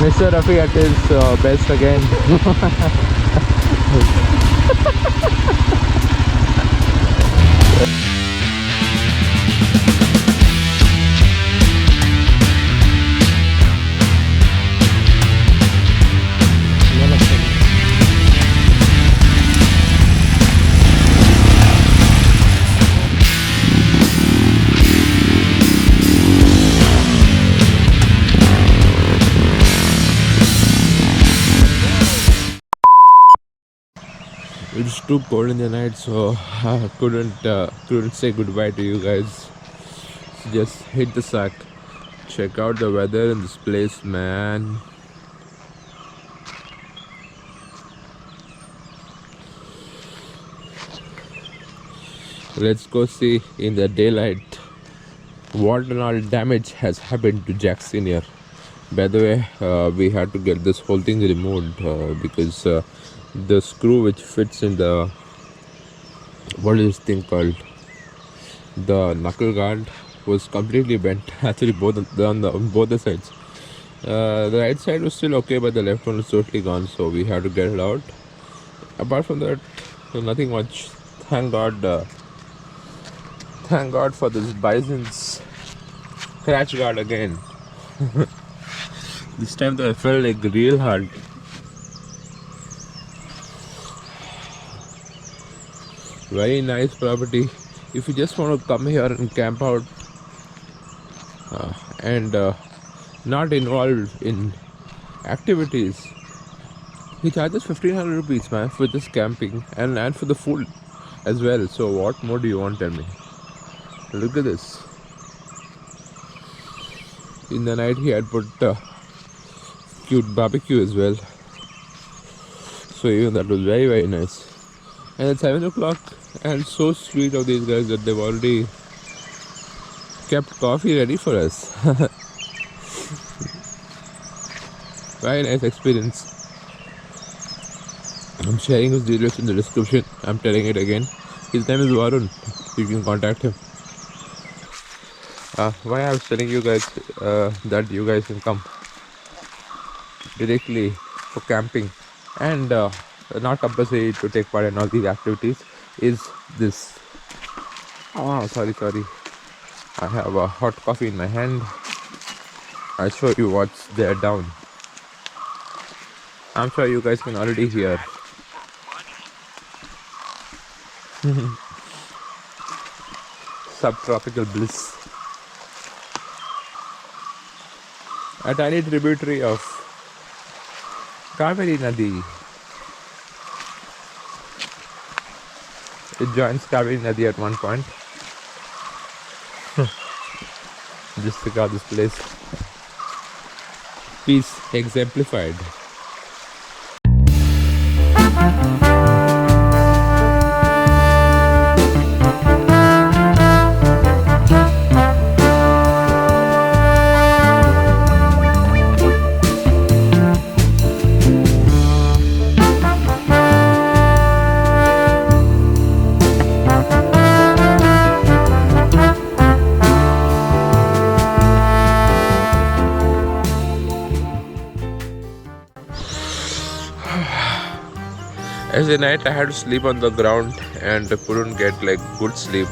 Mr. Rafi at his best again. It's too cold in the night, so I couldn't say goodbye to you guys. So just hit the sack. Check out the weather in this place, man. Let's go see in the daylight what and all damage has happened to Jack Senior. By the way, we had to get this whole thing removed because the screw which fits in the, what is this thing called, the knuckle guard, was completely bent. Actually, on both the sides. The right side was still okay, but the left one was totally gone, so we had to get it out. Apart from that, nothing much. Thank God for this bison's scratch guard again. This time though, I felt like real hard. Very nice property. If you just want to come here and camp out and not involved in activities, he charges 1500 rupees, man, for just camping and for the food as well. So what more do you want, tell me? Look at this. In the night he had put cute barbecue as well, so even that was very, very nice. And it's 7 o'clock, and so sweet of these guys that they've already kept coffee ready for us. Very nice experience. I'm sharing his details in the description. I'm telling it again. His name is Varun. You can contact him. Why I was telling you guys that you guys can come directly for camping and not compulsory to take part in all these activities is this. Sorry. I have a hot coffee in my hand. I'll show you what's there down. I'm sure you guys can already hear. Subtropical bliss. A tiny tributary of 𝗗𝗶𝘀𝗃𝗃 Nadi. It joins 𝗗𝗶𝘃𝗃 Nadi at one point. Just look at this place. Peace exemplified. As a night I had to sleep on the ground and couldn't get like good sleep.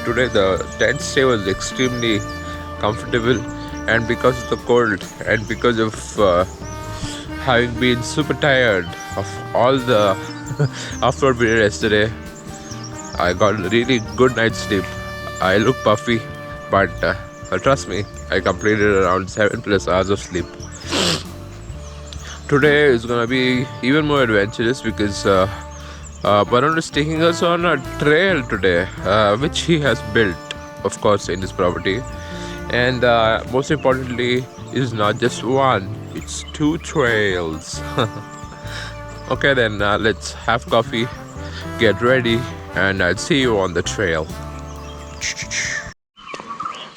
Today the tent stay was extremely comfortable, and because of the cold and because of having been super tired of all the off-road we did yesterday, I got a really good night's sleep. I look puffy, but trust me, I completed around 7+ hours of sleep. Today is gonna be even more adventurous because Varun is taking us on a trail today, which he has built, of course, in his property. And most importantly, is not just one, it's 2 trails. Okay then, let's have coffee, get ready, and I'll see you on the trail.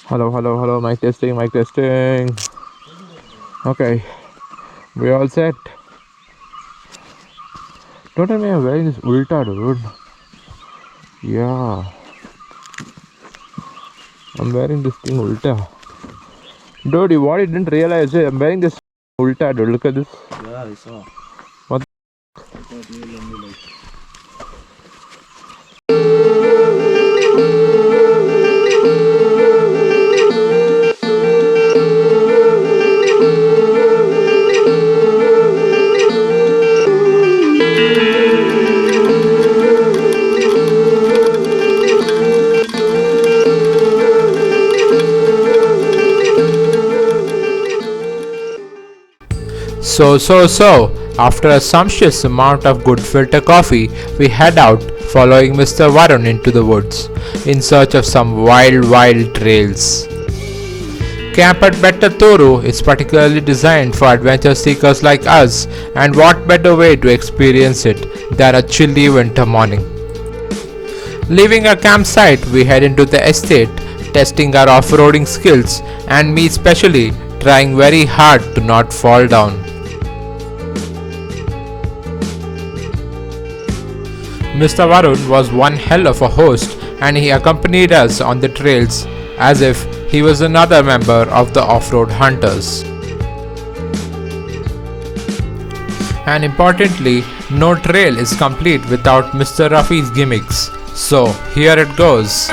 Hello, mic testing. Okay, we're all set. Don't tell me I'm wearing this ulta, dude. Yeah, I'm wearing this thing ulta. Dude, what you didn't realize is I'm wearing this Ulta, dude, look at this. Yeah, I saw. What? So, after a sumptuous amount of good filter coffee, we head out, following Mr. Varun into the woods, in search of some wild trails. Camp at betatthur is particularly designed for adventure seekers like us, and what better way to experience it than a chilly winter morning. Leaving our campsite, we head into the estate, testing our off-roading skills, and me especially trying very hard to not fall down. Mr. Varun was one hell of a host, and he accompanied us on the trails as if he was another member of the off-road hunters. And importantly, no trail is complete without Mr. Rafi's gimmicks. So here it goes.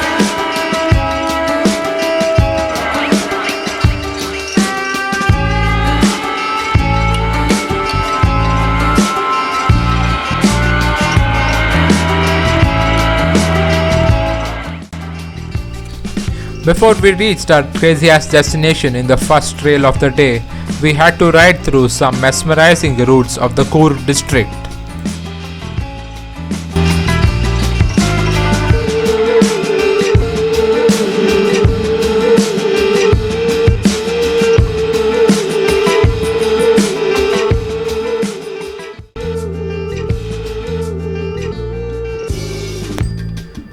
Before we reached our crazy ass destination in the first trail of the day, we had to ride through some mesmerizing routes of the Coorg district.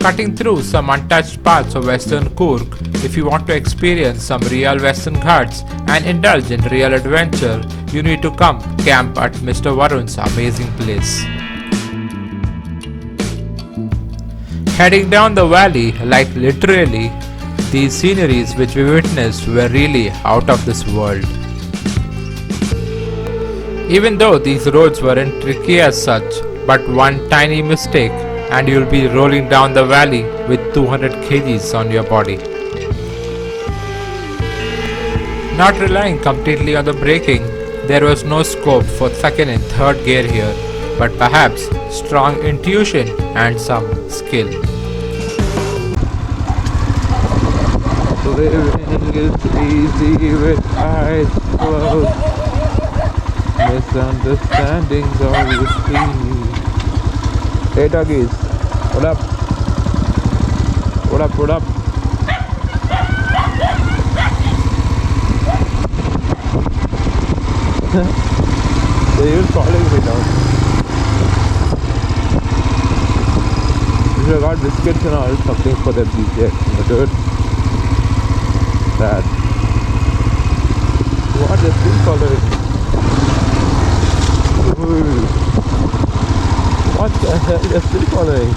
Cutting through some untouched parts of western Coorg, if you want to experience some real western ghats and indulge in real adventure, you need to come camp at Mr. Varun's amazing place. Heading down the valley, like literally, these sceneries which we witnessed were really out of this world. Even though these roads weren't tricky as such, but one tiny mistake and you'll be rolling down the valley with 200 kgs on your body. Not relying completely on the braking, there was no scope for second and third gear here, but perhaps strong intuition and some skill. Living is easy with eyes closed. Misunderstandings are routine. Hey doggies, what up? What up, what up? They're even following me now. We should have got biscuits and all, something for them these days, dude. Sad. What, they're still following me? Ooh. What the hell? They're still following.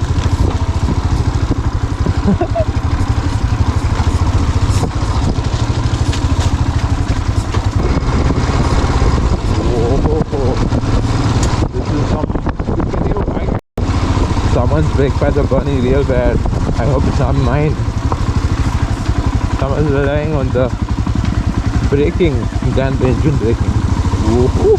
Whoa. This is some... Someone's brake pads are burning real bad. I hope it's not mine. Someone's relying on the braking than the engine braking. Whoa.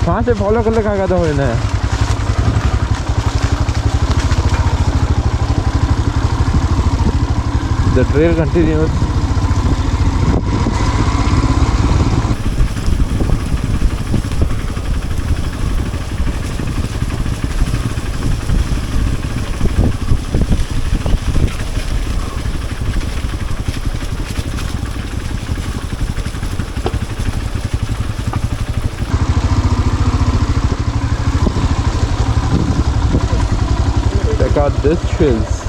कहाँ से follow कर ले कहाँ था मैंने The trail continues. Check out this chills.